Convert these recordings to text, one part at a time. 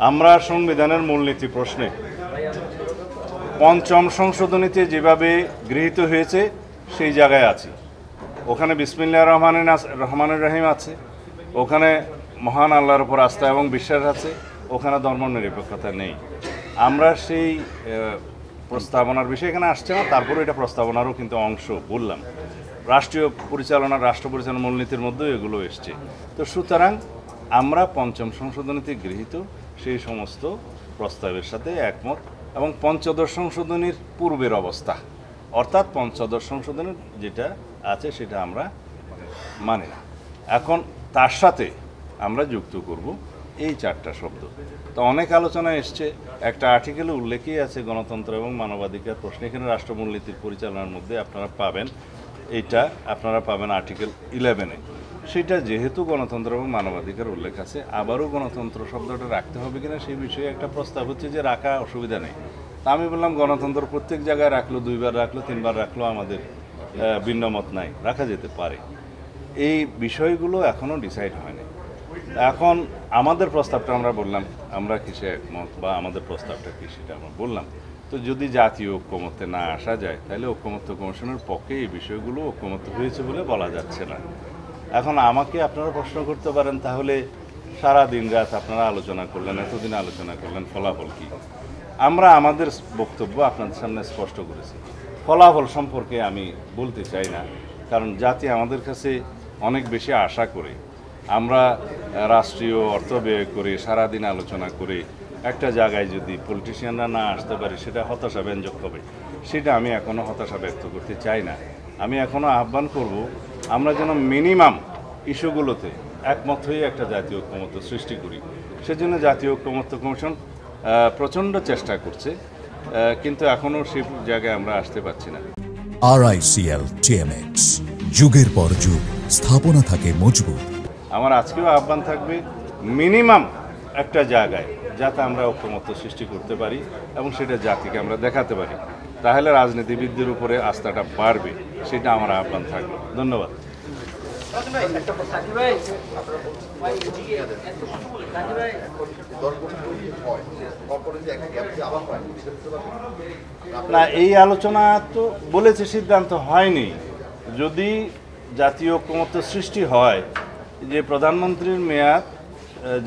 আমরা সংবিধানের মূলনীতি প্রশ্নে পঞ্চম সংশোধনীতে যেভাবে গৃহীত হয়েছে সেই জায়গায় আছি। ওখানে বিসমিল্লাহির রহমানির রহিম আছে, ওখানে মহান আল্লাহর উপর আস্থা এবং বিশ্বাস আছে, ওখানে ধর্মনিরপেক্ষতা নেই। আমরা সেই প্রস্তাবনার বিষয় এখানে আসছে না, তারপরে এটা প্রস্তাবনারও কিন্তু অংশ বললাম। রাষ্ট্র পরিচালনার মূলনীতির মধ্যেও এগুলো এসছে। তো সুতরাং আমরা পঞ্চম সংশোধনীতে গৃহীত সেই সমস্ত প্রস্তাবের সাথে একমত এবং পঞ্চদশ সংশোধনীর পূর্বের অবস্থা অর্থাৎ পঞ্চদশ সংশোধনীর যেটা আছে সেটা আমরা মানি না। এখন তার সাথে আমরা যুক্ত করব এই চারটা শব্দ। তো অনেক আলোচনা এসছে, একটা আর্টিকেলে উল্লেখই আছে গণতন্ত্র এবং মানবাধিকার প্রশ্ন। এখানে রাষ্ট্র মূলনীতির পরিচালনার মধ্যে আপনারা পাবেন, এইটা আপনারা পাবেন আর্টিকেল 11-এ। সেটা যেহেতু গণতন্ত্র এবং মানবাধিকার উল্লেখ আছে, আবারও গণতন্ত্র শব্দটা রাখতে হবে কিনা সেই বিষয়ে একটা প্রস্তাব হচ্ছে যে রাখা অসুবিধা নেই। তা আমি বললাম গণতন্ত্র প্রত্যেক জায়গায় রাখলো, 2বার রাখলো, 3বার রাখলো, আমাদের ভিন্নমত নাই, রাখা যেতে পারে। এই বিষয়গুলো এখনও ডিসাইড হয়নি। এখন আমাদের প্রস্তাবটা আমরা বললাম আমরা কিসে একমত বা আমাদের প্রস্তাবটা কী সেটা আমরা বললাম। তো যদি জাতীয় ঐক্যমত্যে না আসা যায় তাহলে ঐক্যমত্য কমিশনের পক্ষে এই বিষয়গুলো ঐক্যমত্য হয়েছে বলে বলা যাচ্ছে না। এখন আমাকে আপনারা প্রশ্ন করতে পারেন, তাহলে সারা দিন রাত আপনারা আলোচনা করলেন, এতদিন আলোচনা করলেন, ফলাফল কী? আমরা আমাদের বক্তব্য আপনাদের সামনে স্পষ্ট করেছি। ফলাফল সম্পর্কে আমি বলতে চাই না, কারণ জাতি আমাদের কাছে অনেক বেশি আশা করে। আমরা রাষ্ট্রীয় অর্থ ব্যয় করে সারাদিন আলোচনা করে একটা জায়গায় যদি পলিটিশিয়ানরা না আসতে পারে সেটা হতাশাব্যঞ্জক হবে। সেটা আমি এখনও হতাশা ব্যক্ত করতে চাই না। আমি এখনও আহ্বান করব আমরা যেন মিনিমাম ইস্যুগুলোতে একমত হয়ে একটা জাতীয় ঐক্যমত্য সৃষ্টি করি। সেজন্য জাতীয় ঐক্যমত্য কমিশন প্রচণ্ড চেষ্টা করছে, কিন্তু এখনও সেই জায়গায় আমরা আসতে পারছি না। RICL TMX, যুগের পর যুগ স্থাপনা থাকে মজবুত। আমার আজকেও আহ্বান থাকবে মিনিমাম একটা জায়গায় যাতে আমরা ঐক্যমত্য সৃষ্টি করতে পারি এবং সেটা জাতিকে আমরা দেখাতে পারি, তাহলে রাজনীতিবিদদের উপরে আস্থাটা বাড়বে। সেটা আমার আহ্বান থাকবে। ধন্যবাদ। না, এই আলোচনা তো বলেছে, সিদ্ধান্ত হয়নি। যদি জাতীয় ঐক্যমত্য সৃষ্টি হয় যে প্রধানমন্ত্রীর মেয়াদ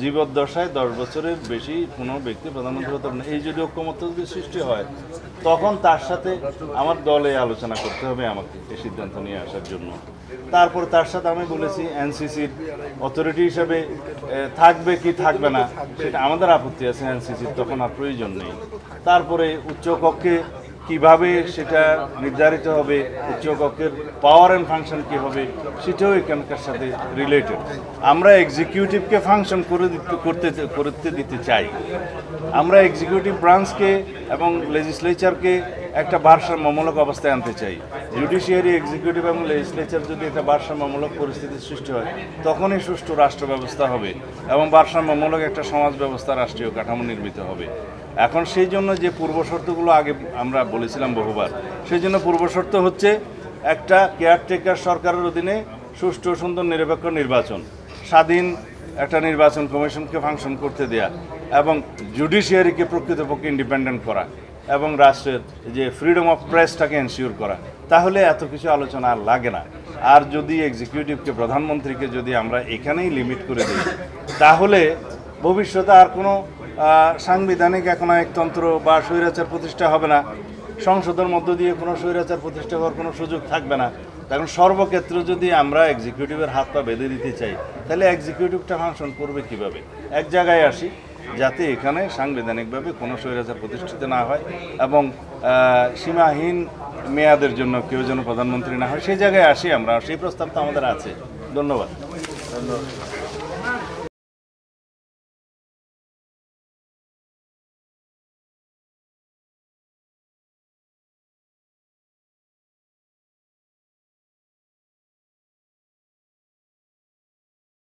জীবদ্দশায় 10 বছরের বেশি কোনো ব্যক্তি প্রধানমন্ত্রী হতে পারে না, এই যদি ঐক্যমত্য যদি সৃষ্টি হয় তখন তার সাথে আমার দলে আলোচনা করতে হবে আমাকে এই সিদ্ধান্ত নিয়ে আসার জন্য। তারপর তার সাথে আমি বলেছি এনসিসির অথরিটি হিসাবে থাকবে কি থাকবে না সেটা আমাদের আপত্তি আছে, এনসিসির তখন আর প্রয়োজন নেই। তারপরে উচ্চকক্ষে কিভাবে সেটা নির্ধারিত হবে, উচ্চকক্ষের পাওয়ার অ্যান্ড ফাংশন কী হবে সেটাও এখানকার সাথে রিলেটেড। আমরা এক্সিকিউটিভকে ফাংশন করতে দিতে চাই। আমরা এক্সিকিউটিভ ব্রাঞ্চকে এবং লেজিসলেচারকে একটা ভারসাম্যমূলক অবস্থায় আনতে চাই। জুডিশিয়ারি, এক্সিকিউটিভ এবং লেজিসলেচার যদি একটা ভারসাম্যমূলক পরিস্থিতির সৃষ্টি হয় তখনই সুষ্ঠু রাষ্ট্র ব্যবস্থা হবে এবং ভারসাম্যমূলক একটা সমাজ ব্যবস্থা, রাষ্ট্রীয় কাঠামো নির্মিত হবে। এখন সেই জন্য যে পূর্বশর্তগুলো আগে আমরা বলেছিলাম বহুবার, সেই জন্য পূর্বশর্ত হচ্ছে একটা কেয়ারটেকার সরকারের অধীনে সুষ্ঠু সুন্দর নিরপেক্ষ নির্বাচন, স্বাধীন একটা নির্বাচন কমিশনকে ফাংশন করতে দেয়া এবং জুডিশিয়ারিকে প্রকৃতপক্ষে ইন্ডিপেন্ডেন্ট করা এবং রাষ্ট্রের যে ফ্রিডম অফ প্রেসটাকে এনশিওর করা। তাহলে এত কিছু আলোচনা আর লাগে না। আর যদি এক্সিকিউটিভকে, প্রধানমন্ত্রীকে যদি আমরা এখানেই লিমিট করে দিই তাহলে ভবিষ্যতে আর কোনো সাংবিধানিক একনায়কতন্ত্র বা স্বৈরাচার প্রতিষ্ঠা হবে না। সংসদের মধ্য দিয়ে কোনো স্বৈরাচার প্রতিষ্ঠা হওয়ার কোনো সুযোগ থাকবে না। কারণ সর্বক্ষেত্রে যদি আমরা এক্সিকিউটিভের হাত পা বেঁধে দিতে চাই তাহলে এক্সিকিউটিভটা ফাংশন করবে কিভাবে? এক জায়গায় আসি যাতে এখানে সাংবিধানিকভাবে কোনো স্বৈরাচার প্রতিষ্ঠিত না হয় এবং সীমাহীন মেয়াদের জন্য কেউ যেন প্রধানমন্ত্রী না হয়, সেই জায়গায় আসি আমরা। সেই প্রস্তাব তো আমাদের আছে। ধন্যবাদ।